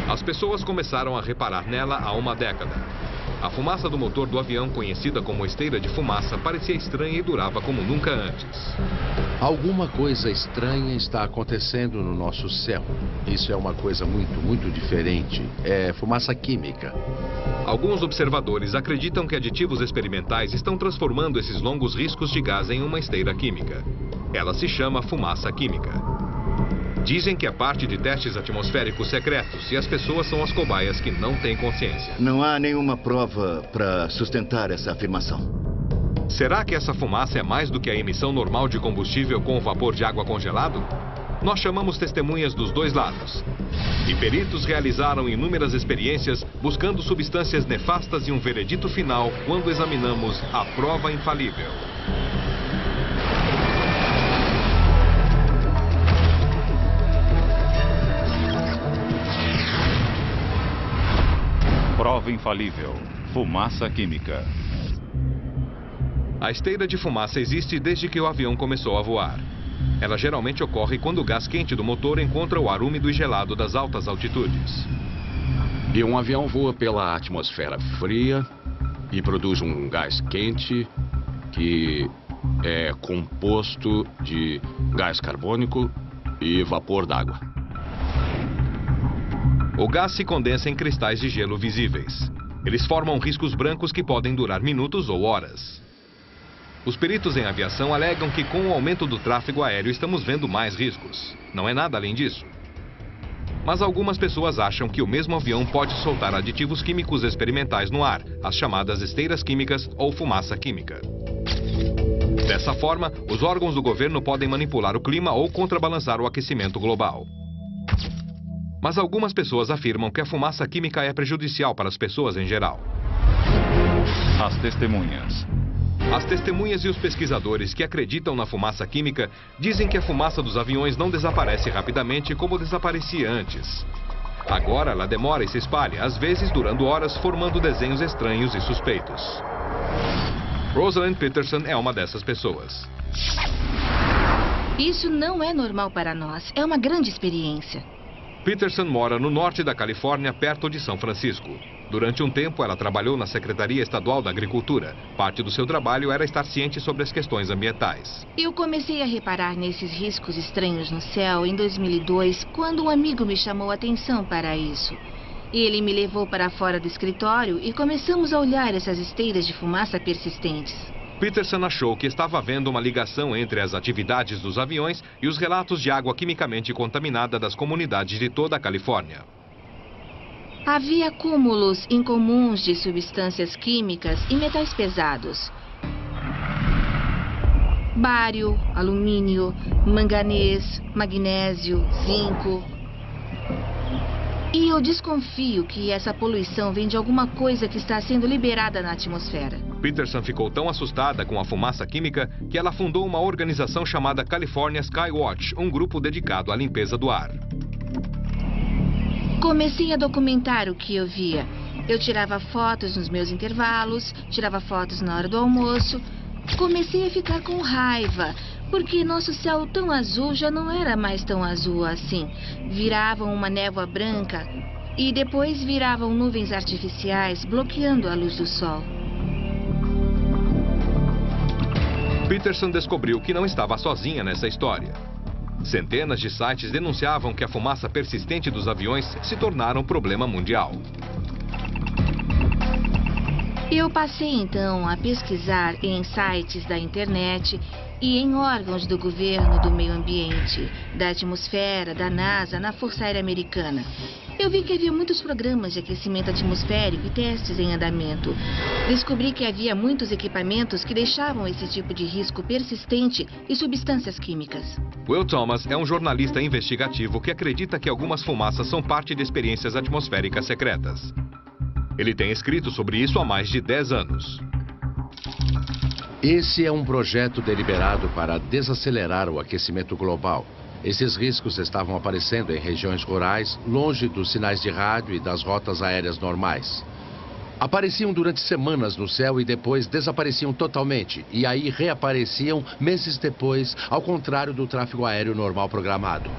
As pessoas começaram a reparar nela há uma década. A fumaça do motor do avião, conhecida como esteira de fumaça, parecia estranha e durava como nunca antes. Alguma coisa estranha está acontecendo no nosso céu. Isso é uma coisa muito diferente. É fumaça química. Alguns observadores acreditam que aditivos experimentais estão transformando esses longos riscos de gás em uma esteira química. Ela se chama fumaça química. Dizem que é parte de testes atmosféricos secretos e as pessoas são as cobaias que não têm consciência. Não há nenhuma prova para sustentar essa afirmação. Será que essa fumaça é mais do que a emissão normal de combustível com vapor de água congelado? Nós chamamos testemunhas dos dois lados. E peritos realizaram inúmeras experiências buscando substâncias nefastas e um veredito final quando examinamos a prova infalível. Prova infalível. Fumaça química. A esteira de fumaça existe desde que o avião começou a voar. Ela geralmente ocorre quando o gás quente do motor encontra o ar úmido e gelado das altas altitudes. E um avião voa pela atmosfera fria e produz um gás quente que é composto de gás carbônico e vapor d'água. O gás se condensa em cristais de gelo visíveis. Eles formam riscos brancos que podem durar minutos ou horas. Os peritos em aviação alegam que com o aumento do tráfego aéreo estamos vendo mais riscos. Não é nada além disso. Mas algumas pessoas acham que o mesmo avião pode soltar aditivos químicos experimentais no ar, as chamadas esteiras químicas ou fumaça química. Dessa forma, os órgãos do governo podem manipular o clima ou contrabalançar o aquecimento global. Mas algumas pessoas afirmam que a fumaça química é prejudicial para as pessoas em geral. As testemunhas. As testemunhas e os pesquisadores que acreditam na fumaça química dizem que a fumaça dos aviões não desaparece rapidamente como desaparecia antes. Agora ela demora e se espalha, às vezes durando horas, formando desenhos estranhos e suspeitos. Rosalind Peterson é uma dessas pessoas. Isso não é normal para nós. É uma grande experiência. Peterson mora no norte da Califórnia, perto de São Francisco. Durante um tempo, ela trabalhou na Secretaria Estadual da Agricultura. Parte do seu trabalho era estar ciente sobre as questões ambientais. Eu comecei a reparar nesses riscos estranhos no céu em 2002, quando um amigo me chamou a atenção para isso. Ele me levou para fora do escritório e começamos a olhar essas esteiras de fumaça persistentes. Peterson achou que estava havendo uma ligação entre as atividades dos aviões e os relatos de água quimicamente contaminada das comunidades de toda a Califórnia. Havia acúmulos incomuns de substâncias químicas e metais pesados. Bário, alumínio, manganês, magnésio, zinco. E eu desconfio que essa poluição vem de alguma coisa que está sendo liberada na atmosfera. Peterson ficou tão assustada com a fumaça química que ela fundou uma organização chamada California Skywatch, um grupo dedicado à limpeza do ar. Comecei a documentar o que eu via. Eu tirava fotos nos meus intervalos, tirava fotos na hora do almoço. Comecei a ficar com raiva, porque nosso céu tão azul já não era mais tão azul assim. Viravam uma névoa branca e depois viravam nuvens artificiais, bloqueando a luz do sol. Peterson descobriu que não estava sozinha nessa história. Centenas de sites denunciavam que a fumaça persistente dos aviões se tornara um problema mundial. Eu passei então a pesquisar em sites da internet e em órgãos do governo, do meio ambiente, da atmosfera, da NASA, na Força Aérea Americana. Eu vi que havia muitos programas de aquecimento atmosférico e testes em andamento. Descobri que havia muitos equipamentos que deixavam esse tipo de risco persistente e substâncias químicas. Will Thomas é um jornalista investigativo que acredita que algumas fumaças são parte de experiências atmosféricas secretas. Ele tem escrito sobre isso há mais de 10 anos. Esse é um projeto deliberado para desacelerar o aquecimento global. Esses riscos estavam aparecendo em regiões rurais, longe dos sinais de rádio e das rotas aéreas normais. Apareciam durante semanas no céu e depois desapareciam totalmente. E aí reapareciam meses depois, ao contrário do tráfego aéreo normal programado.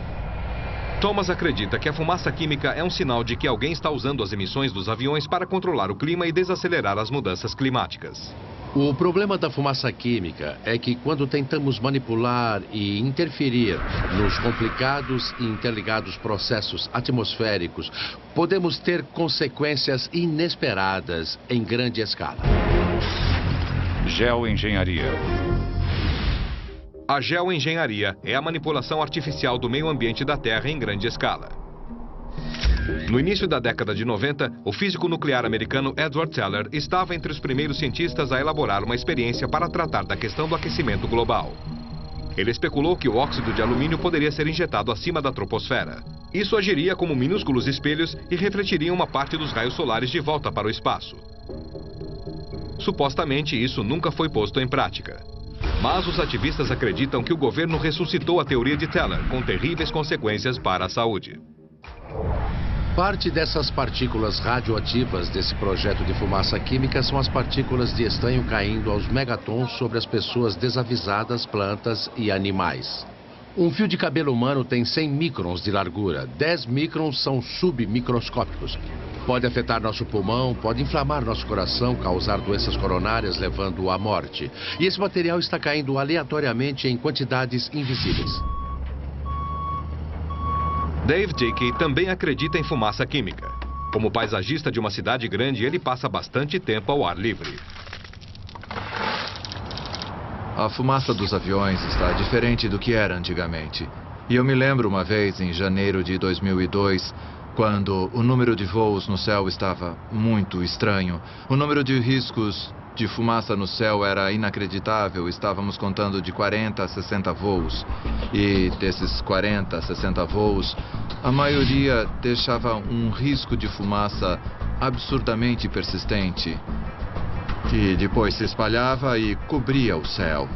Thomas acredita que a fumaça química é um sinal de que alguém está usando as emissões dos aviões para controlar o clima e desacelerar as mudanças climáticas. O problema da fumaça química é que quando tentamos manipular e interferir nos complicados e interligados processos atmosféricos, podemos ter consequências inesperadas em grande escala. Geoengenharia. A geoengenharia é a manipulação artificial do meio ambiente da Terra em grande escala. No início da década de 90, o físico nuclear americano Edward Teller estava entre os primeiros cientistas a elaborar uma experiência para tratar da questão do aquecimento global. Ele especulou que o óxido de alumínio poderia ser injetado acima da troposfera. Isso agiria como minúsculos espelhos e refletiria uma parte dos raios solares de volta para o espaço. Supostamente, isso nunca foi posto em prática. Mas os ativistas acreditam que o governo ressuscitou a teoria de Teller, com terríveis consequências para a saúde. Parte dessas partículas radioativas desse projeto de fumaça química são as partículas de estanho caindo aos megatons sobre as pessoas desavisadas, plantas e animais. Um fio de cabelo humano tem 100 microns de largura. 10 microns são submicroscópicos. Pode afetar nosso pulmão, pode inflamar nosso coração, causar doenças coronárias, levando à morte. E esse material está caindo aleatoriamente em quantidades invisíveis. Dave Dickey também acredita em fumaça química. Como paisagista de uma cidade grande, ele passa bastante tempo ao ar livre. A fumaça dos aviões está diferente do que era antigamente. E eu me lembro uma vez, em janeiro de 2002, quando o número de voos no céu estava muito estranho. O número de riscos de fumaça no céu era inacreditável. Estávamos contando de 40 a 60 voos. E desses 40 a 60 voos, a maioria deixava um risco de fumaça absurdamente persistente, que depois se espalhava e cobria o céu.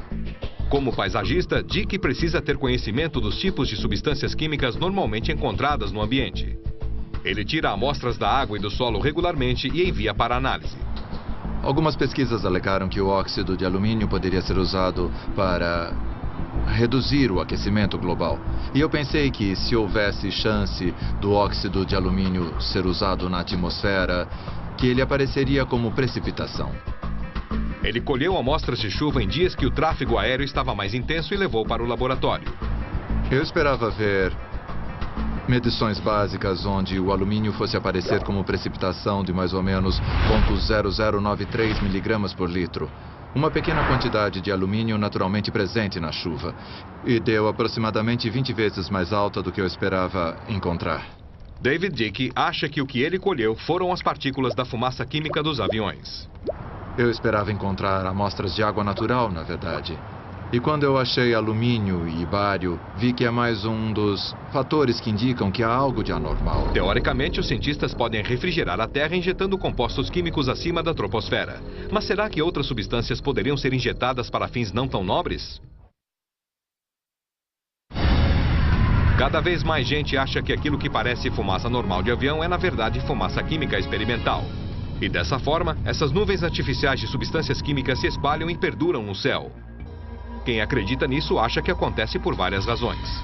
Como paisagista, Dick precisa ter conhecimento dos tipos de substâncias químicas normalmente encontradas no ambiente. Ele tira amostras da água e do solo regularmente e envia para análise. Algumas pesquisas alegaram que o óxido de alumínio poderia ser usado para reduzir o aquecimento global. E eu pensei que se houvesse chance do óxido de alumínio ser usado na atmosfera, que ele apareceria como precipitação. Ele colheu amostras de chuva em dias que o tráfego aéreo estava mais intenso e levou para o laboratório. Eu esperava ver medições básicas onde o alumínio fosse aparecer como precipitação de mais ou menos 0,0093 miligramas por litro. Uma pequena quantidade de alumínio naturalmente presente na chuva. E deu aproximadamente 20 vezes mais alta do que eu esperava encontrar. David Dickey acha que o que ele colheu foram as partículas da fumaça química dos aviões. Eu esperava encontrar amostras de água natural, na verdade. E quando eu achei alumínio e bário, vi que é mais um dos fatores que indicam que há algo de anormal. Teoricamente, os cientistas podem refrigerar a Terra injetando compostos químicos acima da troposfera. Mas será que outras substâncias poderiam ser injetadas para fins não tão nobres? Cada vez mais gente acha que aquilo que parece fumaça normal de avião é, na verdade, fumaça química experimental. E dessa forma, essas nuvens artificiais de substâncias químicas se espalham e perduram no céu. Quem acredita nisso acha que acontece por várias razões.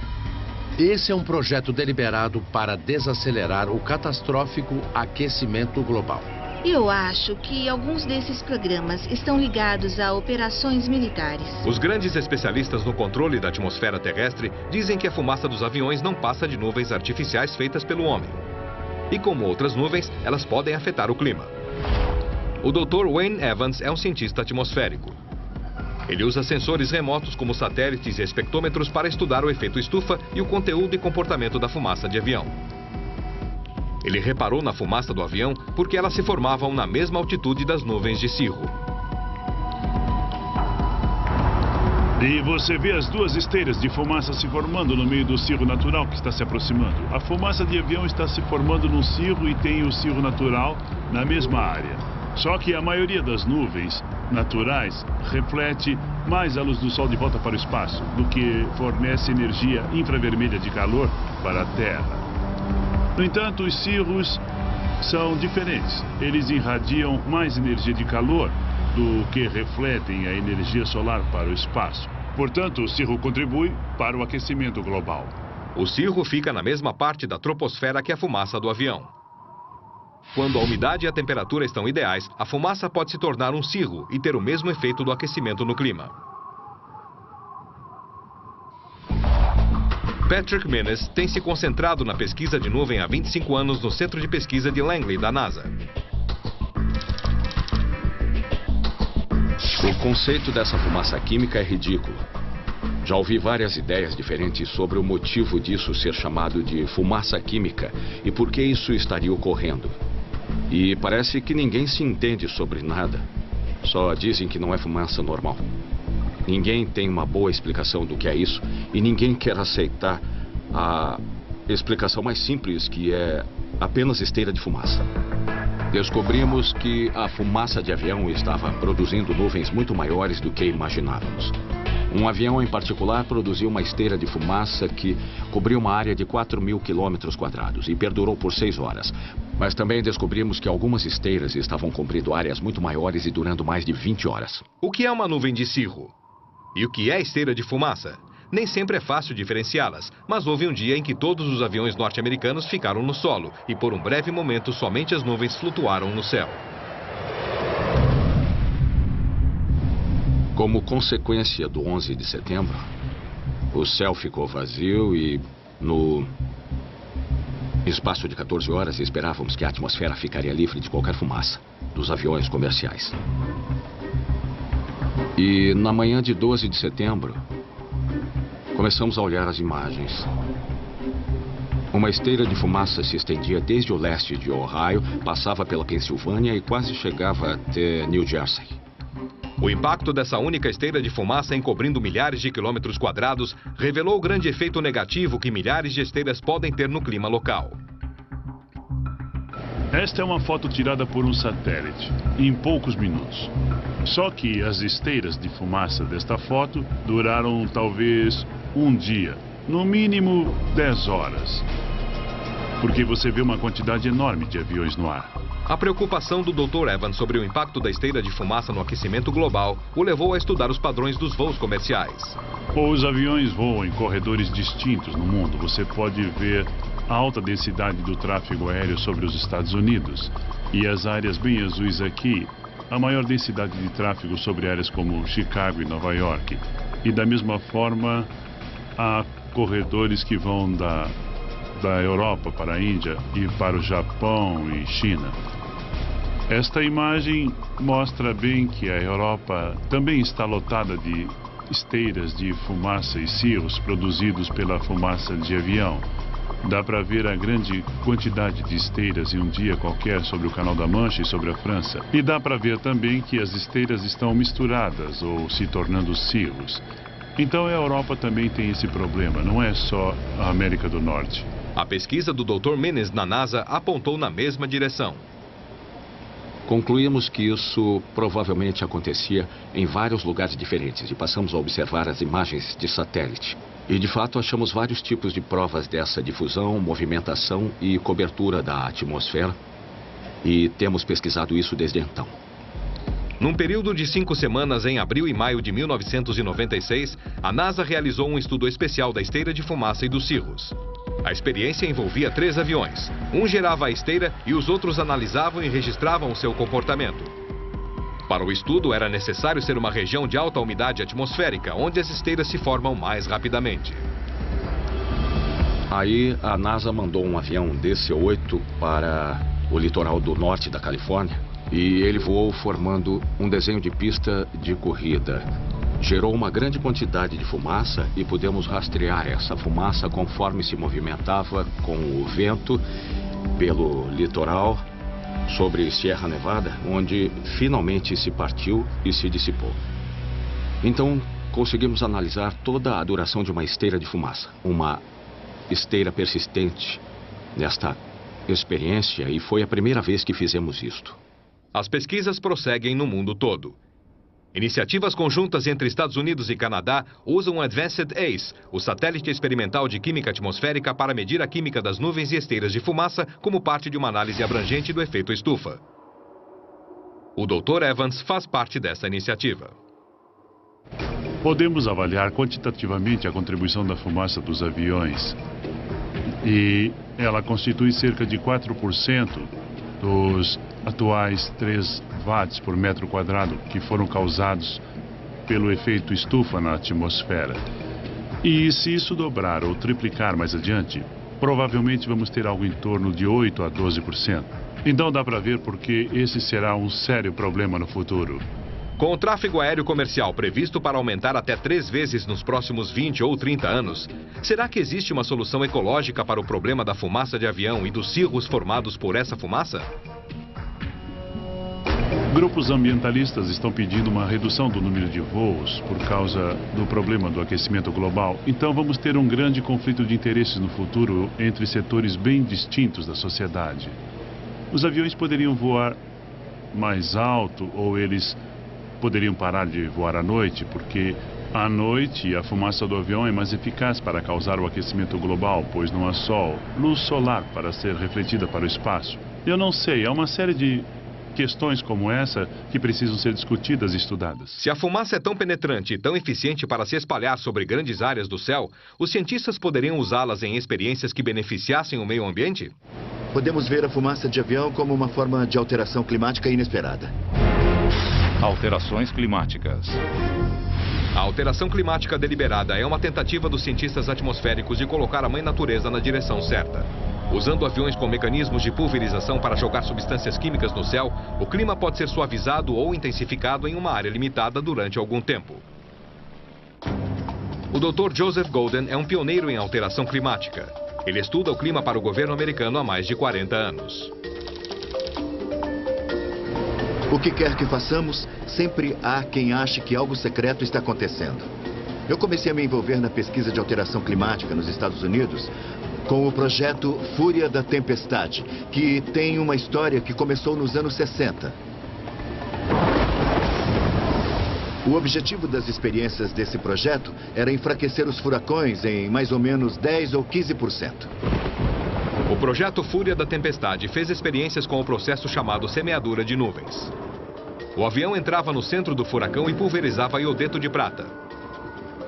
Esse é um projeto deliberado para desacelerar o catastrófico aquecimento global. Eu acho que alguns desses programas estão ligados a operações militares. Os grandes especialistas no controle da atmosfera terrestre dizem que a fumaça dos aviões não passa de nuvens artificiais feitas pelo homem. E como outras nuvens, elas podem afetar o clima. O Dr. Wayne Evans é um cientista atmosférico. Ele usa sensores remotos como satélites e espectrômetros para estudar o efeito estufa e o conteúdo e comportamento da fumaça de avião. Ele reparou na fumaça do avião porque elas se formavam na mesma altitude das nuvens de cirro. E você vê as duas esteiras de fumaça se formando no meio do cirro natural que está se aproximando. A fumaça de avião está se formando num cirro e tem o cirro natural na mesma área. Só que a maioria das nuvens naturais reflete mais a luz do sol de volta para o espaço do que fornece energia infravermelha de calor para a Terra. No entanto, os cirros são diferentes. Eles irradiam mais energia de calor do que refletem a energia solar para o espaço. Portanto, o cirro contribui para o aquecimento global. O cirro fica na mesma parte da troposfera que a fumaça do avião. Quando a umidade e a temperatura estão ideais, a fumaça pode se tornar um cirro e ter o mesmo efeito do aquecimento no clima. Patrick Menes tem se concentrado na pesquisa de nuvem há 25 anos no Centro de Pesquisa de Langley, da NASA. O conceito dessa fumaça química é ridículo. Já ouvi várias ideias diferentes sobre o motivo disso ser chamado de fumaça química e por que isso estaria ocorrendo. E parece que ninguém se entende sobre nada. Só dizem que não é fumaça normal. Ninguém tem uma boa explicação do que é isso e ninguém quer aceitar a explicação mais simples, que é apenas esteira de fumaça. Descobrimos que a fumaça de avião estava produzindo nuvens muito maiores do que imaginávamos. Um avião em particular produziu uma esteira de fumaça que cobriu uma área de 4.000 km² e perdurou por 6 horas. Mas também descobrimos que algumas esteiras estavam cobrindo áreas muito maiores e durando mais de 20 horas. O que é uma nuvem de cirro? E o que é esteira de fumaça? Nem sempre é fácil diferenciá-las, mas houve um dia em que todos os aviões norte-americanos ficaram no solo e por um breve momento somente as nuvens flutuaram no céu. Como consequência do 11 de setembro, o céu ficou vazio e no espaço de 14 horas esperávamos que a atmosfera ficaria livre de qualquer fumaça dos aviões comerciais. E na manhã de 12 de setembro, começamos a olhar as imagens. Uma esteira de fumaça se estendia desde o leste de Ohio, passava pela Pensilvânia e quase chegava até New Jersey. O impacto dessa única esteira de fumaça encobrindo milhares de quilômetros quadrados revelou o grande efeito negativo que milhares de esteiras podem ter no clima local. Esta é uma foto tirada por um satélite, em poucos minutos. Só que as esteiras de fumaça desta foto duraram talvez um dia, no mínimo 10 horas. Porque você vê uma quantidade enorme de aviões no ar. A preocupação do Dr. Evans sobre o impacto da esteira de fumaça no aquecimento global o levou a estudar os padrões dos voos comerciais. Os aviões voam em corredores distintos no mundo. Você pode ver a alta densidade do tráfego aéreo sobre os Estados Unidos. E as áreas bem azuis aqui, a maior densidade de tráfego sobre áreas como Chicago e Nova York. E da mesma forma, há corredores que vão da Europa para a Índia e para o Japão e China. Esta imagem mostra bem que a Europa também está lotada de esteiras de fumaça e cirros produzidos pela fumaça de avião. Dá para ver a grande quantidade de esteiras em um dia qualquer sobre o Canal da Mancha e sobre a França. E dá para ver também que as esteiras estão misturadas ou se tornando cirros. Então a Europa também tem esse problema, não é só a América do Norte. A pesquisa do Dr. Menes na NASA apontou na mesma direção. Concluímos que isso provavelmente acontecia em vários lugares diferentes e passamos a observar as imagens de satélite. E de fato achamos vários tipos de provas dessa difusão, movimentação e cobertura da atmosfera. E temos pesquisado isso desde então. Num período de 5 semanas, em abril e maio de 1996, a NASA realizou um estudo especial da esteira de fumaça e dos cirros. A experiência envolvia 3 aviões. Um gerava a esteira e os outros analisavam e registravam o seu comportamento. Para o estudo, era necessário ser uma região de alta umidade atmosférica, onde as esteiras se formam mais rapidamente. Aí a NASA mandou um avião DC-8 para o litoral do norte da Califórnia e ele voou formando um desenho de pista de corrida. Gerou uma grande quantidade de fumaça e pudemos rastrear essa fumaça conforme se movimentava com o vento pelo litoral sobre Sierra Nevada, onde finalmente se partiu e se dissipou. Então conseguimos analisar toda a duração de uma esteira de fumaça, uma esteira persistente nesta experiência, e foi a primeira vez que fizemos isto. As pesquisas prosseguem no mundo todo. Iniciativas conjuntas entre Estados Unidos e Canadá usam o Advanced ACE, o satélite experimental de química atmosférica, para medir a química das nuvens e esteiras de fumaça como parte de uma análise abrangente do efeito estufa. O Dr. Evans faz parte dessa iniciativa. Podemos avaliar quantitativamente a contribuição da fumaça dos aviões. E ela constitui cerca de 4% dos atuais 3 watts por metro quadrado que foram causados pelo efeito estufa na atmosfera. E se isso dobrar ou triplicar mais adiante, provavelmente vamos ter algo em torno de 8 a 12%. Então dá para ver porque esse será um sério problema no futuro. Com o tráfego aéreo comercial previsto para aumentar até 3 vezes nos próximos 20 ou 30 anos, será que existe uma solução ecológica para o problema da fumaça de avião e dos cirros formados por essa fumaça? Grupos ambientalistas estão pedindo uma redução do número de voos por causa do problema do aquecimento global. Então vamos ter um grande conflito de interesses no futuro entre setores bem distintos da sociedade. Os aviões poderiam voar mais alto ou eles poderiam parar de voar à noite, porque à noite a fumaça do avião é mais eficaz para causar o aquecimento global, pois não há sol, luz solar para ser refletida para o espaço. Eu não sei, há uma série de questões como essa que precisam ser discutidas e estudadas. Se a fumaça é tão penetrante e tão eficiente para se espalhar sobre grandes áreas do céu, os cientistas poderiam usá-las em experiências que beneficiassem o meio ambiente? Podemos ver a fumaça de avião como uma forma de alteração climática inesperada. Alterações climáticas. A alteração climática deliberada é uma tentativa dos cientistas atmosféricos de colocar a mãe natureza na direção certa. Usando aviões com mecanismos de pulverização para jogar substâncias químicas no céu, o clima pode ser suavizado ou intensificado em uma área limitada durante algum tempo. O Dr. Joseph Golden é um pioneiro em alteração climática. Ele estuda o clima para o governo americano há mais de 40 anos. O que quer que façamos, sempre há quem ache que algo secreto está acontecendo. Eu comecei a me envolver na pesquisa de alteração climática nos Estados Unidos com o projeto Fúria da Tempestade, que tem uma história que começou nos anos 60. O objetivo das experiências desse projeto era enfraquecer os furacões em mais ou menos 10 ou 15%. O projeto Fúria da Tempestade fez experiências com o processo chamado semeadura de nuvens. O avião entrava no centro do furacão e pulverizava iodeto de prata.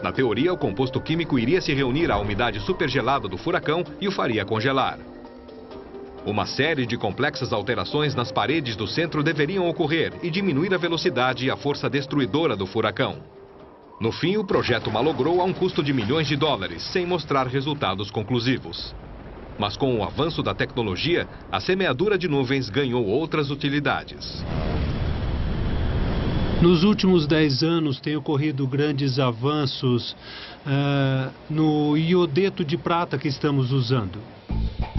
Na teoria, o composto químico iria se reunir à umidade supergelada do furacão e o faria congelar. Uma série de complexas alterações nas paredes do centro deveriam ocorrer e diminuir a velocidade e a força destruidora do furacão. No fim, o projeto malogrou a um custo de milhões de dólares, sem mostrar resultados conclusivos. Mas com o avanço da tecnologia, a semeadura de nuvens ganhou outras utilidades. Nos últimos 10 anos tem ocorrido grandes avanços no iodeto de prata que estamos usando.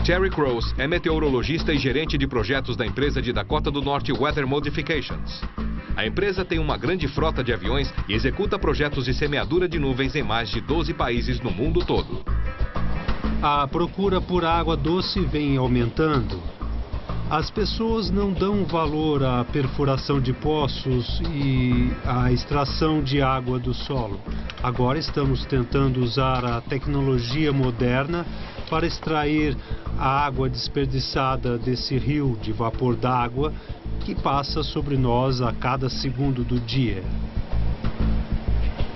Terry Crows é meteorologista e gerente de projetos da empresa de Dakota do Norte Weather Modifications. A empresa tem uma grande frota de aviões e executa projetos de semeadura de nuvens em mais de 12 países no mundo todo. A procura por água doce vem aumentando. As pessoas não dão valor à perfuração de poços e à extração de água do solo. Agora estamos tentando usar a tecnologia moderna para extrair a água desperdiçada desse rio de vapor d'água que passa sobre nós a cada segundo do dia.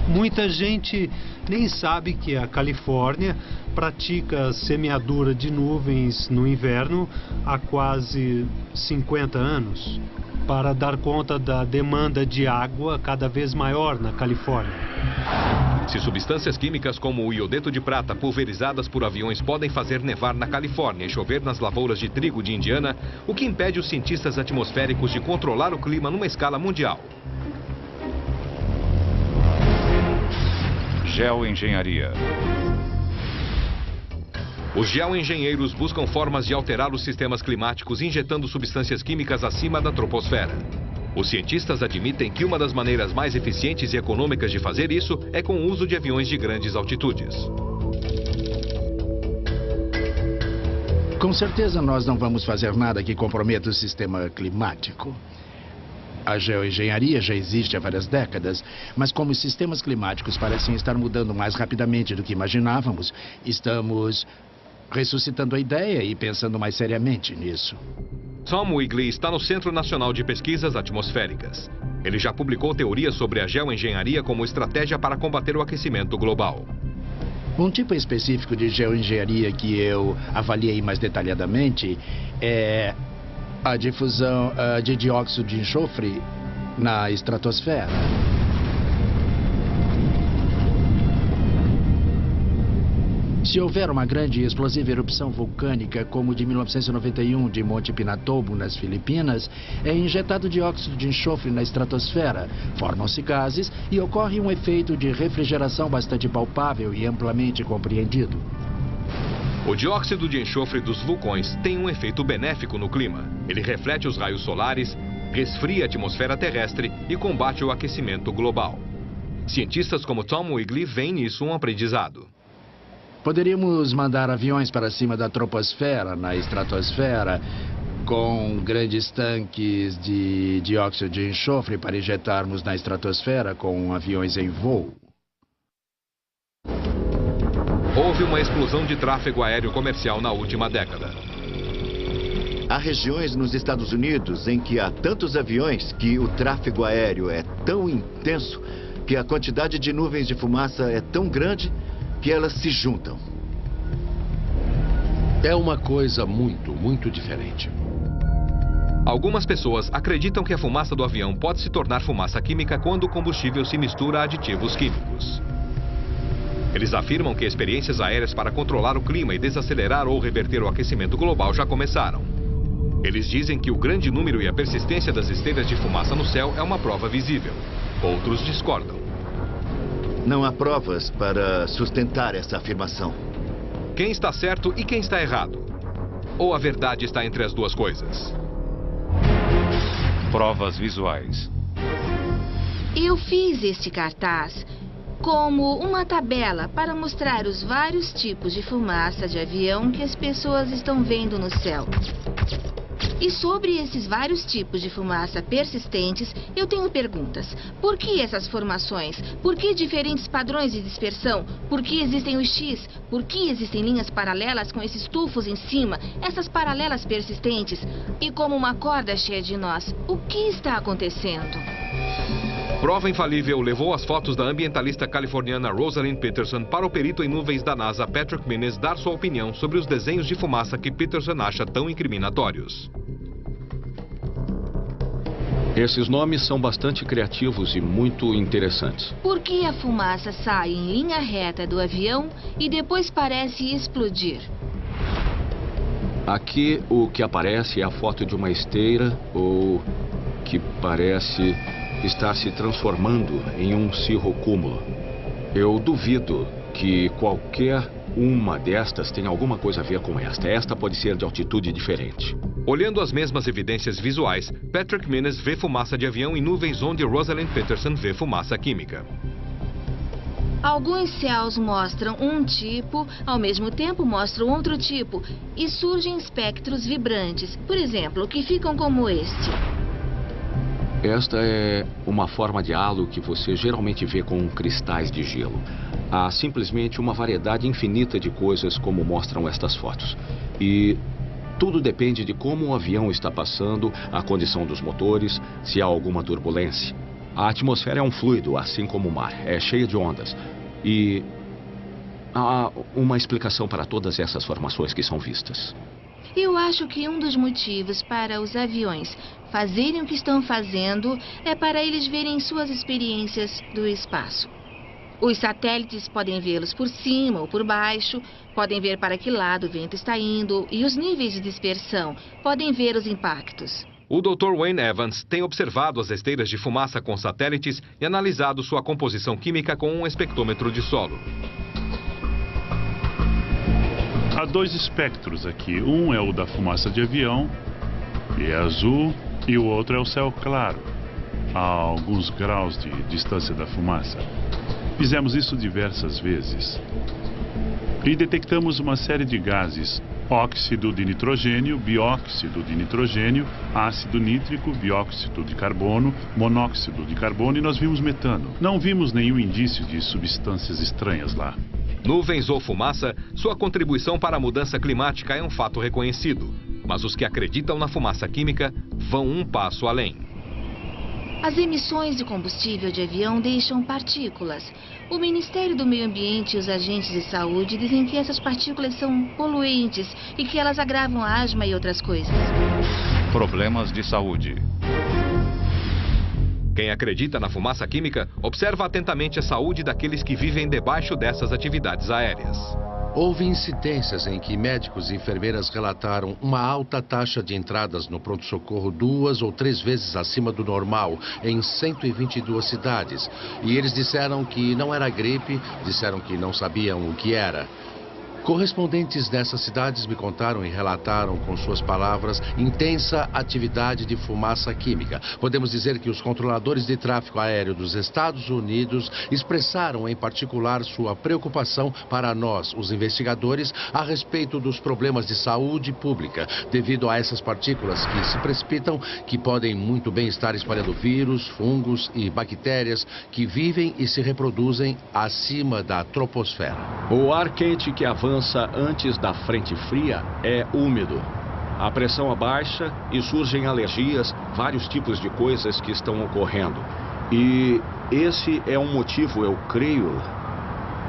Muita gente nem sabe que a Califórnia pratica semeadura de nuvens no inverno há quase 50 anos, para dar conta da demanda de água cada vez maior na Califórnia. Se substâncias químicas como o iodeto de prata pulverizadas por aviões podem fazer nevar na Califórnia e chover nas lavouras de trigo de Indiana, o que impede os cientistas atmosféricos de controlar o clima numa escala mundial? Geoengenharia. Os geoengenheiros buscam formas de alterar os sistemas climáticos injetando substâncias químicas acima da troposfera. Os cientistas admitem que uma das maneiras mais eficientes e econômicas de fazer isso é com o uso de aviões de grandes altitudes. Com certeza nós não vamos fazer nada que comprometa o sistema climático. A geoengenharia já existe há várias décadas, mas como os sistemas climáticos parecem estar mudando mais rapidamente do que imaginávamos, estamos ressuscitando a ideia e pensando mais seriamente nisso. Tom Wigley está no Centro Nacional de Pesquisas Atmosféricas. Ele já publicou teorias sobre a geoengenharia como estratégia para combater o aquecimento global. Um tipo específico de geoengenharia que eu avaliei mais detalhadamente é a difusão de dióxido de enxofre na estratosfera. Se houver uma grande e explosiva erupção vulcânica, como de 1991 de Monte Pinatubo, nas Filipinas, é injetado dióxido de enxofre na estratosfera, formam-se gases e ocorre um efeito de refrigeração bastante palpável e amplamente compreendido. O dióxido de enxofre dos vulcões tem um efeito benéfico no clima. Ele reflete os raios solares, resfria a atmosfera terrestre e combate o aquecimento global. Cientistas como Tom Wigley veem nisso um aprendizado. Poderíamos mandar aviões para cima da troposfera, na estratosfera, com grandes tanques de dióxido de enxofre para injetarmos na estratosfera com aviões em voo. Houve uma explosão de tráfego aéreo comercial na última década. Há regiões nos Estados Unidos em que há tantos aviões que o tráfego aéreo é tão intenso que a quantidade de nuvens de fumaça é tão grande que elas se juntam. É uma coisa muito diferente. Algumas pessoas acreditam que a fumaça do avião pode se tornar fumaça química quando o combustível se mistura a aditivos químicos. Eles afirmam que experiências aéreas para controlar o clima e desacelerar ou reverter o aquecimento global já começaram. Eles dizem que o grande número e a persistência das esteiras de fumaça no céu é uma prova visível. Outros discordam. Não há provas para sustentar essa afirmação. Quem está certo e quem está errado? Ou a verdade está entre as duas coisas? Provas visuais. Eu fiz este cartaz como uma tabela para mostrar os vários tipos de fumaça de avião que as pessoas estão vendo no céu. E sobre esses vários tipos de fumaça persistentes, eu tenho perguntas. Por que essas formações? Por que diferentes padrões de dispersão? Por que existem os X? Por que existem linhas paralelas com esses tufos em cima? Essas paralelas persistentes? E como uma corda cheia de nós, o que está acontecendo? Prova infalível levou as fotos da ambientalista californiana Rosalind Peterson para o perito em nuvens da NASA Patrick Minnis dar sua opinião sobre os desenhos de fumaça que Peterson acha tão incriminatórios. Esses nomes são bastante criativos e muito interessantes. Por que a fumaça sai em linha reta do avião e depois parece explodir? Aqui o que aparece é a foto de uma esteira ou que parece estar se transformando em um cirrocúmulo. Eu duvido que qualquer uma destas tenha alguma coisa a ver com esta. Esta pode ser de altitude diferente. Olhando as mesmas evidências visuais, Patrick Minnis vê fumaça de avião em nuvens onde Rosalind Peterson vê fumaça química. Alguns céus mostram um tipo, ao mesmo tempo mostram outro tipo, e surgem espectros vibrantes, por exemplo, que ficam como este. Esta é uma forma de halo que você geralmente vê com cristais de gelo. Há simplesmente uma variedade infinita de coisas como mostram estas fotos. E tudo depende de como o avião está passando, a condição dos motores, se há alguma turbulência. A atmosfera é um fluido, assim como o mar. É cheia de ondas. E há uma explicação para todas essas formações que são vistas. Eu acho que um dos motivos para os aviões fazerem o que estão fazendo é para eles verem suas experiências do espaço. Os satélites podem vê-los por cima ou por baixo, podem ver para que lado o vento está indo e os níveis de dispersão, podem ver os impactos. O Dr. Wayne Evans tem observado as esteiras de fumaça com satélites e analisado sua composição química com um espectrômetro de solo. Há dois espectros aqui. Um é o da fumaça de avião, que é azul, e o outro é o céu claro, a alguns graus de distância da fumaça. Fizemos isso diversas vezes. E detectamos uma série de gases: óxido de nitrogênio, bióxido de nitrogênio, ácido nítrico, dióxido de carbono, monóxido de carbono, e nós vimos metano. Não vimos nenhum indício de substâncias estranhas lá. Nuvens ou fumaça, sua contribuição para a mudança climática é um fato reconhecido. Mas os que acreditam na fumaça química vão um passo além. As emissões de combustível de avião deixam partículas. O Ministério do Meio Ambiente e os agentes de saúde dizem que essas partículas são poluentes e que elas agravam a asma e outras coisas. Problemas de saúde. Quem acredita na fumaça química observa atentamente a saúde daqueles que vivem debaixo dessas atividades aéreas. Houve incidências em que médicos e enfermeiras relataram uma alta taxa de entradas no pronto-socorro 2 ou 3 vezes acima do normal em 122 cidades. E eles disseram que não era gripe, disseram que não sabiam o que era. Correspondentes dessas cidades me contaram e relataram com suas palavras intensa atividade de fumaça química. Podemos dizer que os controladores de tráfego aéreo dos Estados Unidos expressaram em particular sua preocupação para nós, os investigadores, a respeito dos problemas de saúde pública, devido a essas partículas que se precipitam, que podem muito bem estar espalhando vírus, fungos e bactérias que vivem e se reproduzem acima da troposfera. O ar quente que avança antes da frente fria é úmido. A pressão abaixa e surgem alergias, vários tipos de coisas que estão ocorrendo. E esse é um motivo, eu creio,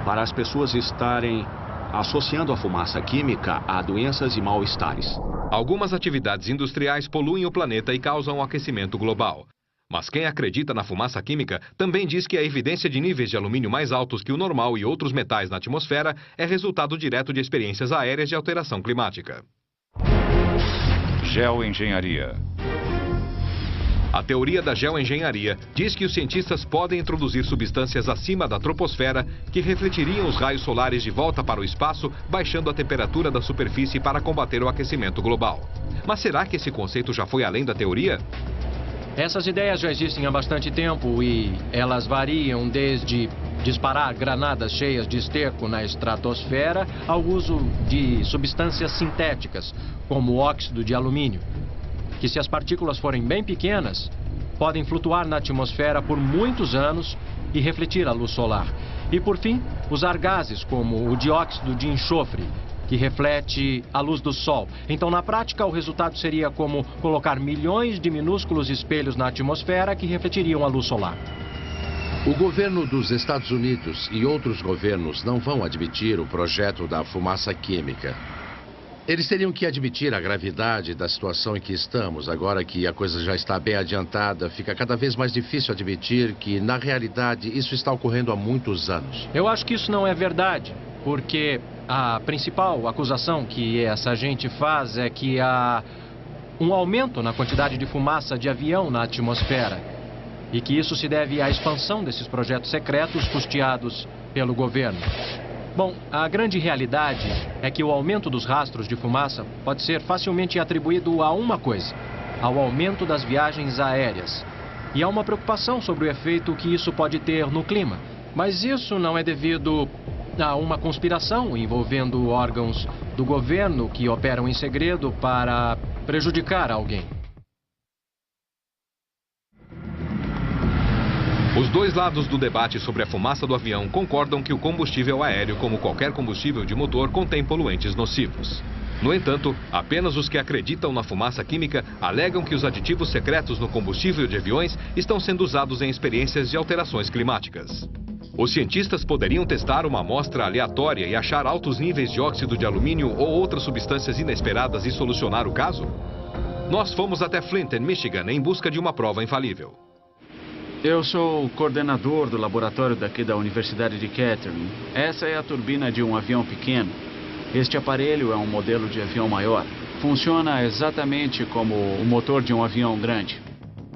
para as pessoas estarem associando a fumaça química a doenças e mal-estares. Algumas atividades industriais poluem o planeta e causam aquecimento global. Mas quem acredita na fumaça química também diz que a evidência de níveis de alumínio mais altos que o normal e outros metais na atmosfera é resultado direto de experiências aéreas de alteração climática. Geoengenharia. A teoria da geoengenharia diz que os cientistas podem introduzir substâncias acima da troposfera que refletiriam os raios solares de volta para o espaço, baixando a temperatura da superfície para combater o aquecimento global. Mas será que esse conceito já foi além da teoria? Essas ideias já existem há bastante tempo e elas variam desde disparar granadas cheias de esterco na estratosfera ao uso de substâncias sintéticas, como óxido de alumínio, que, se as partículas forem bem pequenas, podem flutuar na atmosfera por muitos anos e refletir a luz solar. E, por fim, usar gases como o dióxido de enxofre, que reflete a luz do sol. Então, na prática, o resultado seria como colocar milhões de minúsculos espelhos na atmosfera que refletiriam a luz solar. O governo dos Estados Unidos e outros governos não vão admitir o projeto da fumaça química. Eles teriam que admitir a gravidade da situação em que estamos. Agora que a coisa já está bem adiantada, fica cada vez mais difícil admitir que, na realidade, isso está ocorrendo há muitos anos. Eu acho que isso não é verdade, porque a principal acusação que essa gente faz é que há um aumento na quantidade de fumaça de avião na atmosfera e que isso se deve à expansão desses projetos secretos custeados pelo governo. Bom, a grande realidade é que o aumento dos rastros de fumaça pode ser facilmente atribuído a uma coisa: ao aumento das viagens aéreas. E há uma preocupação sobre o efeito que isso pode ter no clima. Mas isso não é devido a uma conspiração envolvendo órgãos do governo que operam em segredo para prejudicar alguém. Os dois lados do debate sobre a fumaça do avião concordam que o combustível aéreo, como qualquer combustível de motor, contém poluentes nocivos. No entanto, apenas os que acreditam na fumaça química alegam que os aditivos secretos no combustível de aviões estão sendo usados em experiências de alterações climáticas. Os cientistas poderiam testar uma amostra aleatória e achar altos níveis de óxido de alumínio ou outras substâncias inesperadas e solucionar o caso? Nós fomos até Flint, Michigan, em busca de uma prova infalível. Eu sou o coordenador do laboratório daqui da Universidade de Kettering. Essa é a turbina de um avião pequeno. Este aparelho é um modelo de avião maior. Funciona exatamente como o motor de um avião grande.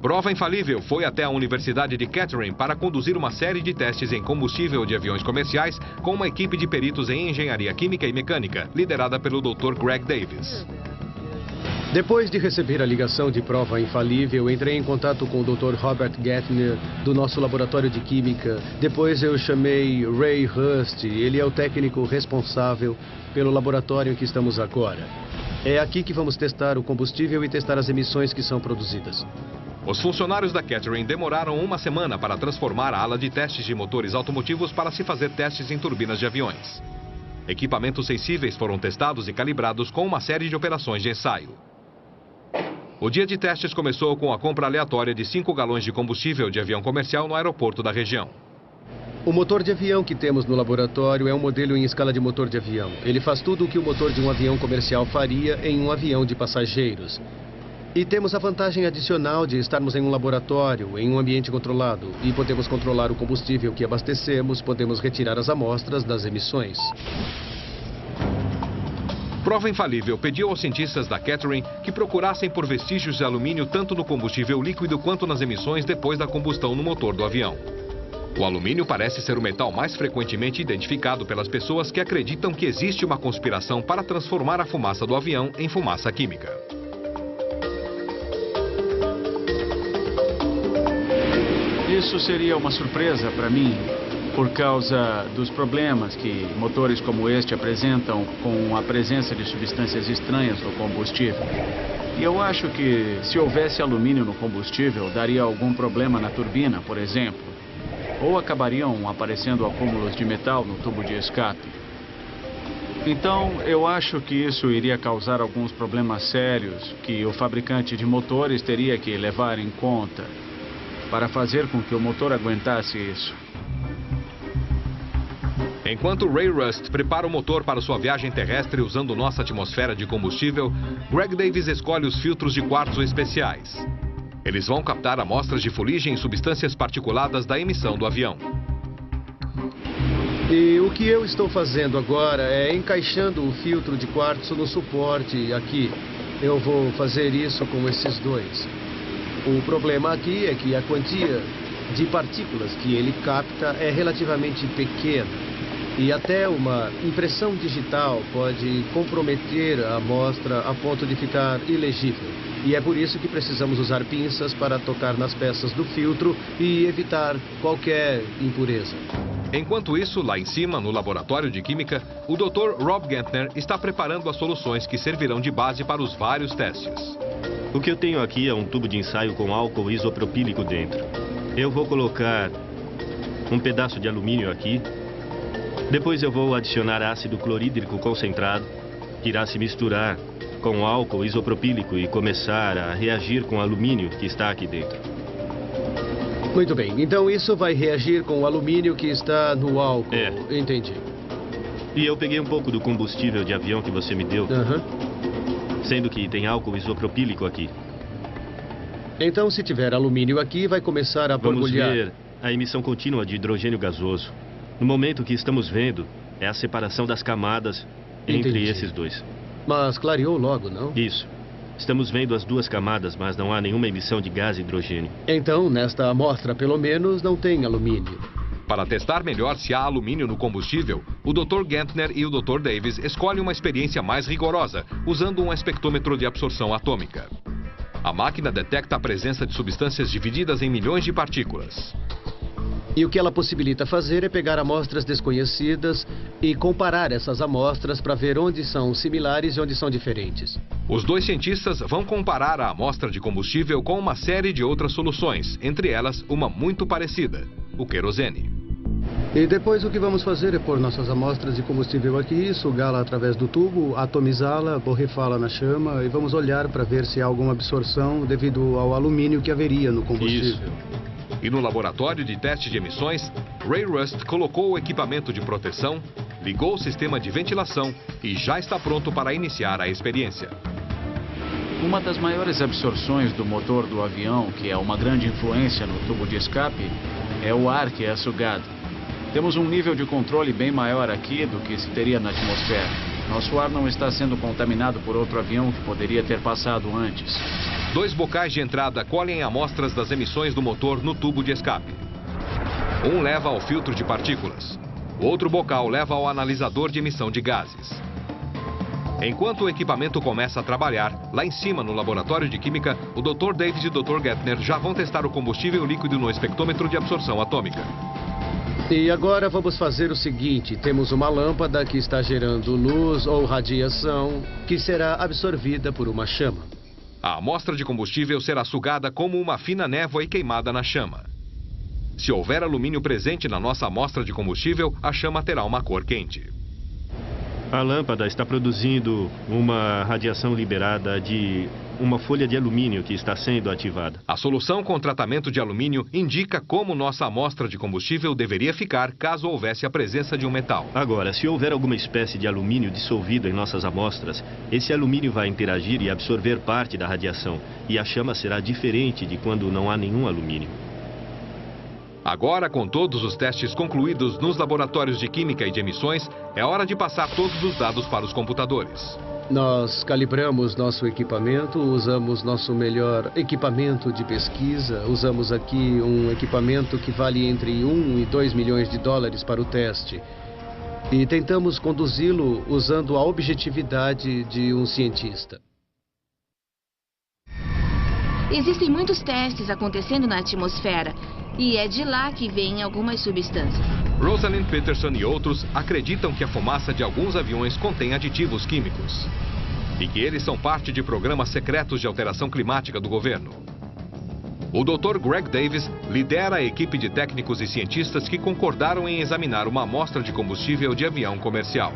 Prova Infalível foi até a Universidade de Kettering para conduzir uma série de testes em combustível de aviões comerciais com uma equipe de peritos em engenharia química e mecânica, liderada pelo Dr. Greg Davis. Depois de receber a ligação de Prova Infalível, entrei em contato com o Dr. Robert Gantner, do nosso laboratório de química. Depois eu chamei Ray Hust, ele é o técnico responsável pelo laboratório em que estamos agora. É aqui que vamos testar o combustível e testar as emissões que são produzidas. Os funcionários da Kettering demoraram uma semana para transformar a ala de testes de motores automotivos para se fazer testes em turbinas de aviões. Equipamentos sensíveis foram testados e calibrados com uma série de operações de ensaio. O dia de testes começou com a compra aleatória de 5 galões de combustível de avião comercial no aeroporto da região. O motor de avião que temos no laboratório é um modelo em escala de motor de avião. Ele faz tudo o que o motor de um avião comercial faria em um avião de passageiros. E temos a vantagem adicional de estarmos em um laboratório, em um ambiente controlado. E podemos controlar o combustível que abastecemos, podemos retirar as amostras das emissões. Prova Infalível pediu aos cientistas da Kettering que procurassem por vestígios de alumínio tanto no combustível líquido quanto nas emissões depois da combustão no motor do avião. O alumínio parece ser o metal mais frequentemente identificado pelas pessoas que acreditam que existe uma conspiração para transformar a fumaça do avião em fumaça química. Isso seria uma surpresa para mim, por causa dos problemas que motores como este apresentam com a presença de substâncias estranhas no combustível. E eu acho que se houvesse alumínio no combustível, daria algum problema na turbina, por exemplo. Ou acabariam aparecendo acúmulos de metal no tubo de escape. Então, eu acho que isso iria causar alguns problemas sérios que o fabricante de motores teria que levar em conta para fazer com que o motor aguentasse isso. Enquanto Ray Rust prepara o motor para sua viagem terrestre usando nossa atmosfera de combustível, Greg Davis escolhe os filtros de quartzo especiais. Eles vão captar amostras de fuligem e substâncias particuladas da emissão do avião. E o que eu estou fazendo agora é encaixando o filtro de quartzo no suporte aqui. Eu vou fazer isso com esses dois. O problema aqui é que a quantia de partículas que ele capta é relativamente pequena. E até uma impressão digital pode comprometer a amostra a ponto de ficar ilegível. E é por isso que precisamos usar pinças para tocar nas peças do filtro e evitar qualquer impureza. Enquanto isso, lá em cima, no laboratório de química, o Dr. Rob Gantner está preparando as soluções que servirão de base para os vários testes. O que eu tenho aqui é um tubo de ensaio com álcool isopropílico dentro. Eu vou colocar um pedaço de alumínio aqui. Depois eu vou adicionar ácido clorídrico concentrado, que irá se misturar com o álcool isopropílico e começar a reagir com o alumínio que está aqui dentro. Muito bem, então isso vai reagir com o alumínio que está no álcool. É. Entendi. E eu peguei um pouco do combustível de avião que você me deu, sendo que tem álcool isopropílico aqui. Então, se tiver alumínio aqui, vai começar a borbulhar. Vamos ver a emissão contínua de hidrogênio gasoso. No momento que estamos vendo, é a separação das camadas entre esses dois. Mas clareou logo, não? Isso. Estamos vendo as duas camadas, mas não há nenhuma emissão de gás hidrogênio. Então, nesta amostra, pelo menos, não tem alumínio. Para testar melhor se há alumínio no combustível, o Dr. Gantner e o Dr. Davis escolhem uma experiência mais rigorosa, usando um espectrômetro de absorção atômica. A máquina detecta a presença de substâncias divididas em milhões de partículas. E o que ela possibilita fazer é pegar amostras desconhecidas e comparar essas amostras para ver onde são similares e onde são diferentes. Os dois cientistas vão comparar a amostra de combustível com uma série de outras soluções, entre elas uma muito parecida, o querosene. E depois o que vamos fazer é pôr nossas amostras de combustível aqui, sugá-la através do tubo, atomizá-la, borrifá-la na chama e vamos olhar para ver se há alguma absorção devido ao alumínio que haveria no combustível. Isso. E no laboratório de teste de emissões, Ray Rust colocou o equipamento de proteção, ligou o sistema de ventilação e já está pronto para iniciar a experiência. Uma das maiores absorções do motor do avião, que é uma grande influência no tubo de escape, é o ar que é sugado. Temos um nível de controle bem maior aqui do que se teria na atmosfera. Nosso ar não está sendo contaminado por outro avião que poderia ter passado antes. 2 bocais de entrada colhem amostras das emissões do motor no tubo de escape. Um leva ao filtro de partículas. O outro bocal leva ao analisador de emissão de gases. Enquanto o equipamento começa a trabalhar, lá em cima no laboratório de química, o Dr. Davis e o Dr. Gettner já vão testar o combustível líquido no espectrômetro de absorção atômica. E agora vamos fazer o seguinte, temos uma lâmpada que está gerando luz ou radiação que será absorvida por uma chama. A amostra de combustível será sugada como uma fina névoa e queimada na chama. Se houver alumínio presente na nossa amostra de combustível, a chama terá uma cor quente. A lâmpada está produzindo uma radiação liberada de uma folha de alumínio que está sendo ativada. A solução com tratamento de alumínio indica como nossa amostra de combustível deveria ficar caso houvesse a presença de um metal. Agora, se houver alguma espécie de alumínio dissolvido em nossas amostras, esse alumínio vai interagir e absorver parte da radiação, e a chama será diferente de quando não há nenhum alumínio. Agora, com todos os testes concluídos nos laboratórios de química e de emissões, é hora de passar todos os dados para os computadores. Nós calibramos nosso equipamento, usamos nosso melhor equipamento de pesquisa, usamos aqui um equipamento que vale entre 1 e 2 milhões de dólares para o teste. E tentamos conduzi-lo usando a objetividade de um cientista. Existem muitos testes acontecendo na atmosfera e é de lá que vêm algumas substâncias. Rosalind Peterson e outros acreditam que a fumaça de alguns aviões contém aditivos químicos e que eles são parte de programas secretos de alteração climática do governo. O Dr. Greg Davis lidera a equipe de técnicos e cientistas que concordaram em examinar uma amostra de combustível de avião comercial.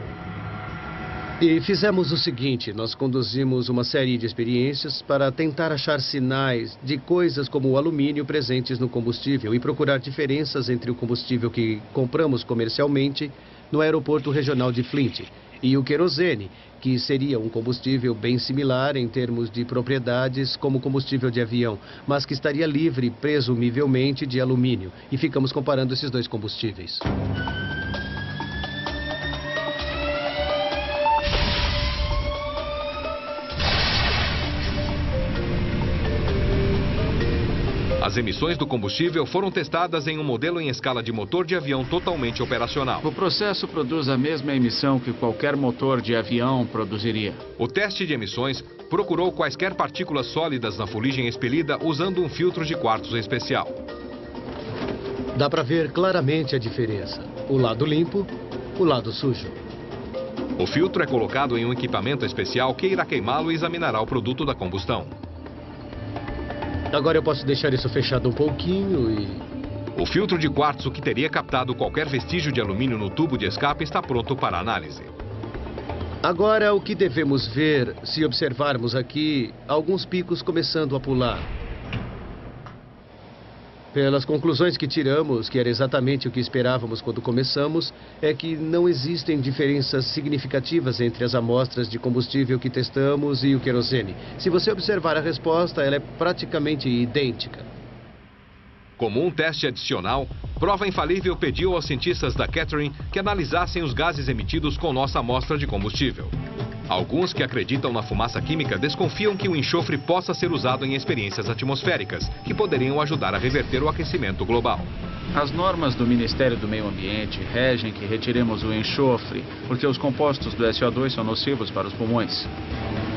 E fizemos o seguinte, nós conduzimos uma série de experiências para tentar achar sinais de coisas como o alumínio presentes no combustível e procurar diferenças entre o combustível que compramos comercialmente no aeroporto regional de Flint e o querosene, que seria um combustível bem similar em termos de propriedades como combustível de avião, mas que estaria livre, presumivelmente, de alumínio. E ficamos comparando esses dois combustíveis. As emissões do combustível foram testadas em um modelo em escala de motor de avião totalmente operacional. O processo produz a mesma emissão que qualquer motor de avião produziria. O teste de emissões procurou quaisquer partículas sólidas na fuligem expelida usando um filtro de quartzo especial. Dá para ver claramente a diferença. O lado limpo, o lado sujo. O filtro é colocado em um equipamento especial que irá queimá-lo e examinará o produto da combustão. Agora eu posso deixar isso fechado um pouquinho e... O filtro de quartzo que teria captado qualquer vestígio de alumínio no tubo de escape está pronto para análise. Agora o que devemos ver, se observarmos aqui, alguns picos começando a pular. Pelas conclusões que tiramos, que era exatamente o que esperávamos quando começamos, é que não existem diferenças significativas entre as amostras de combustível que testamos e o querosene. Se você observar a resposta, ela é praticamente idêntica. Como um teste adicional, Prova Infalível pediu aos cientistas da Catherine que analisassem os gases emitidos com nossa amostra de combustível. Alguns que acreditam na fumaça química desconfiam que o enxofre possa ser usado em experiências atmosféricas, que poderiam ajudar a reverter o aquecimento global. As normas do Ministério do Meio Ambiente regem que retiremos o enxofre, porque os compostos do SO2 são nocivos para os pulmões.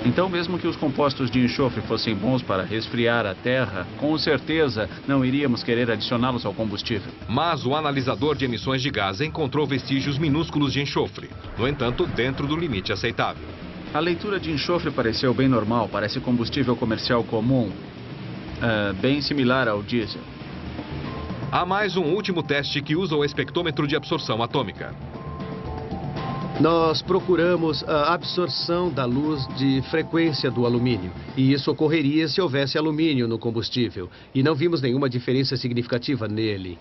Então, mesmo que os compostos de enxofre fossem bons para resfriar a terra, com certeza não iríamos querer adicioná-los ao combustível. Mas o analisador de emissões de gás encontrou vestígios minúsculos de enxofre, no entanto, dentro do limite aceitável. A leitura de enxofre pareceu bem normal, parece combustível comercial comum, bem similar ao diesel. Há mais um último teste que usa o espectrômetro de absorção atômica. Nós procuramos a absorção da luz de frequência do alumínio. E isso ocorreria se houvesse alumínio no combustível. E não vimos nenhuma diferença significativa nele.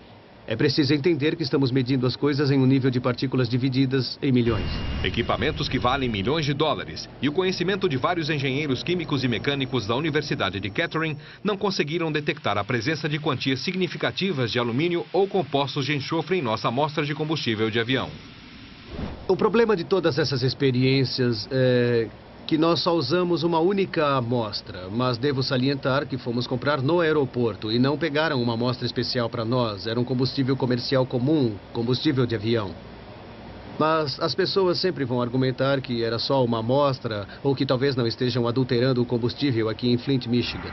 É preciso entender que estamos medindo as coisas em um nível de partículas divididas em milhões. Equipamentos que valem milhões de dólares e o conhecimento de vários engenheiros químicos e mecânicos da Universidade de Kettering não conseguiram detectar a presença de quantias significativas de alumínio ou compostos de enxofre em nossa amostra de combustível de avião. O problema de todas essas experiências é que nós só usamos uma única amostra, mas devo salientar que fomos comprar no aeroporto e não pegaram uma amostra especial para nós. Era um combustível comercial comum, combustível de avião. Mas as pessoas sempre vão argumentar que era só uma amostra ou que talvez não estejam adulterando o combustível aqui em Flint, Michigan.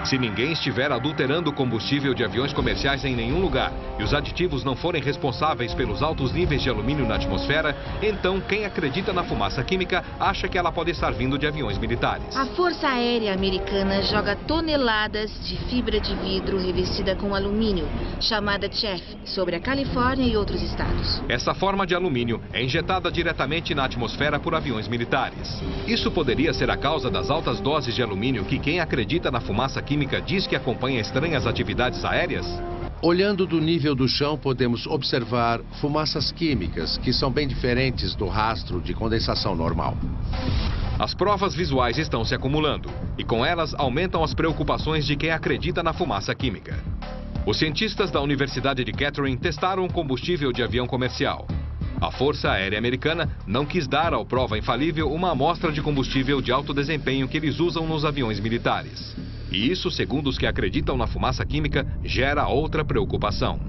Se ninguém estiver adulterando o combustível de aviões comerciais em nenhum lugar e os aditivos não forem responsáveis pelos altos níveis de alumínio na atmosfera, então quem acredita na fumaça química acha que ela pode estar vindo de aviões militares. A Força Aérea Americana joga toneladas de fibra de vidro revestida com alumínio, chamada Chaff, sobre a Califórnia e outros estados. Essa forma de alumínio é injetada diretamente na atmosfera por aviões militares. Isso poderia ser a causa das altas doses de alumínio que quem acredita na fumaça química diz que acompanha estranhas atividades aéreas? Olhando do nível do chão, podemos observar fumaças químicas, que são bem diferentes do rastro de condensação normal. As provas visuais estão se acumulando, e com elas aumentam as preocupações de quem acredita na fumaça química. Os cientistas da Universidade de Kettering testaram um combustível de avião comercial. A Força Aérea Americana não quis dar ao prova infalível uma amostra de combustível de alto desempenho que eles usam nos aviões militares. E isso, segundo os que acreditam na fumaça química, gera outra preocupação.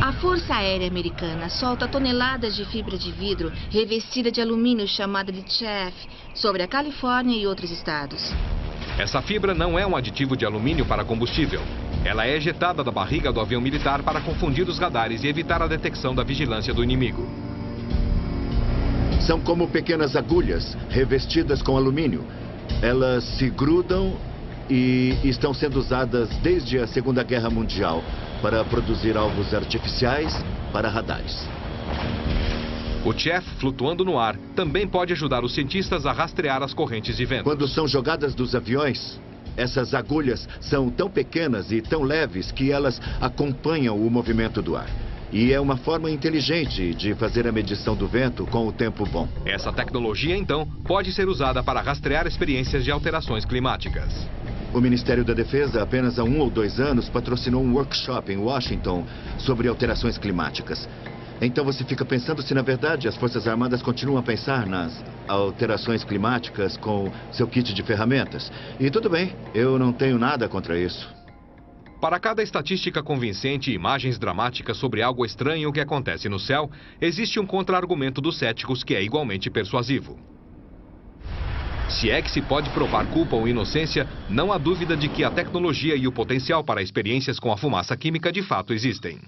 A Força Aérea Americana solta toneladas de fibra de vidro revestida de alumínio chamada de Chaff sobre a Califórnia e outros estados. Essa fibra não é um aditivo de alumínio para combustível. Ela é ejetada da barriga do avião militar para confundir os radares e evitar a detecção da vigilância do inimigo. São como pequenas agulhas revestidas com alumínio. Elas se grudam e estão sendo usadas desde a Segunda Guerra Mundial para produzir alvos artificiais para radares. O Chaff, flutuando no ar, também pode ajudar os cientistas a rastrear as correntes de vento. Quando são jogadas dos aviões, essas agulhas são tão pequenas e tão leves que elas acompanham o movimento do ar. E é uma forma inteligente de fazer a medição do vento com o tempo bom. Essa tecnologia, então, pode ser usada para rastrear experiências de alterações climáticas. O Ministério da Defesa, apenas há 1 ou 2 anos, patrocinou um workshop em Washington sobre alterações climáticas. Então você fica pensando se, na verdade, as Forças Armadas continuam a pensar nas alterações climáticas com seu kit de ferramentas. E tudo bem, eu não tenho nada contra isso. Para cada estatística convincente e imagens dramáticas sobre algo estranho que acontece no céu, existe um contra-argumento dos céticos que é igualmente persuasivo. Se é que se pode provar culpa ou inocência, não há dúvida de que a tecnologia e o potencial para experiências com a fumaça química de fato existem.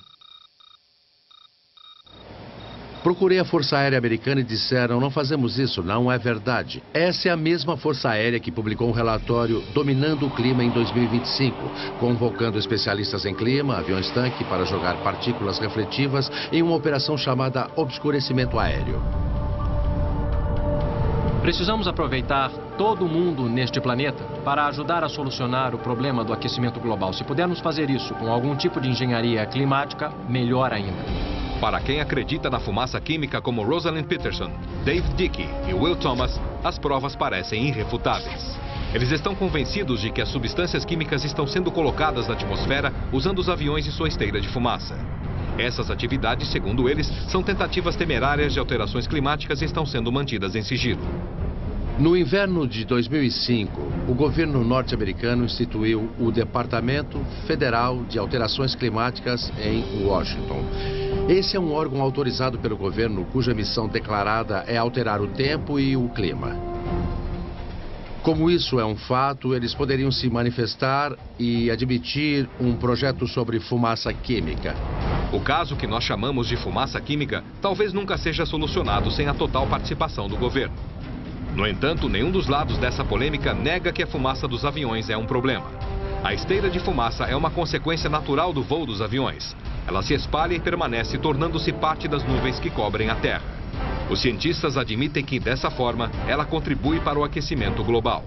Procurei a Força Aérea Americana e disseram: não fazemos isso, não é verdade. Essa é a mesma Força Aérea que publicou um relatório Dominando o Clima em 2025, convocando especialistas em clima, aviões-tanque, para jogar partículas refletivas em uma operação chamada obscurecimento aéreo. Precisamos aproveitar todo mundo neste planeta para ajudar a solucionar o problema do aquecimento global. Se pudermos fazer isso com algum tipo de engenharia climática, melhor ainda. Para quem acredita na fumaça química como Rosalind Peterson, Dave Dickey e Will Thomas, as provas parecem irrefutáveis. Eles estão convencidos de que as substâncias químicas estão sendo colocadas na atmosfera usando os aviões e sua esteira de fumaça. Essas atividades, segundo eles, são tentativas temerárias de alterações climáticas e estão sendo mantidas em sigilo. No inverno de 2005, o governo norte-americano instituiu o Departamento Federal de Alterações Climáticas em Washington. Esse é um órgão autorizado pelo governo cuja missão declarada é alterar o tempo e o clima. Como isso é um fato, eles poderiam se manifestar e admitir um projeto sobre fumaça química. O caso que nós chamamos de fumaça química talvez nunca seja solucionado sem a total participação do governo. No entanto, nenhum dos lados dessa polêmica nega que a fumaça dos aviões é um problema. A esteira de fumaça é uma consequência natural do voo dos aviões. Ela se espalha e permanece, tornando-se parte das nuvens que cobrem a Terra. Os cientistas admitem que, dessa forma, ela contribui para o aquecimento global.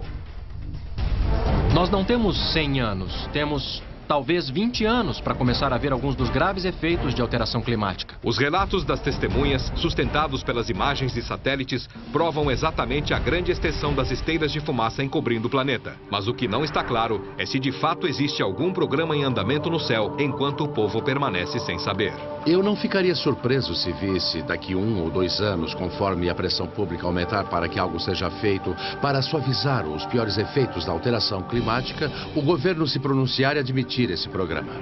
Nós não temos 100 anos, temos talvez 20 anos para começar a ver alguns dos graves efeitos de alteração climática. Os relatos das testemunhas, sustentados pelas imagens de satélites, provam exatamente a grande extensão das esteiras de fumaça encobrindo o planeta. Mas o que não está claro é se de fato existe algum programa em andamento no céu, enquanto o povo permanece sem saber. Eu não ficaria surpreso se visse daqui 1 ou 2 anos, conforme a pressão pública aumentar para que algo seja feito para suavizar os piores efeitos da alteração climática, o governo se pronunciar e admitir esse programa.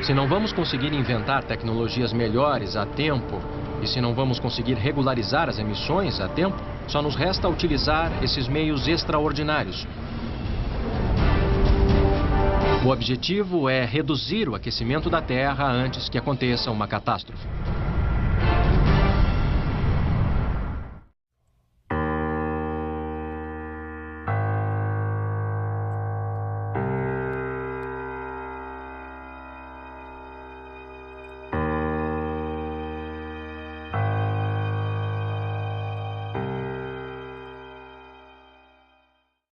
Se não vamos conseguir inventar tecnologias melhores a tempo e se não vamos conseguir regularizar as emissões a tempo, só nos resta utilizar esses meios extraordinários. O objetivo é reduzir o aquecimento da Terra antes que aconteça uma catástrofe.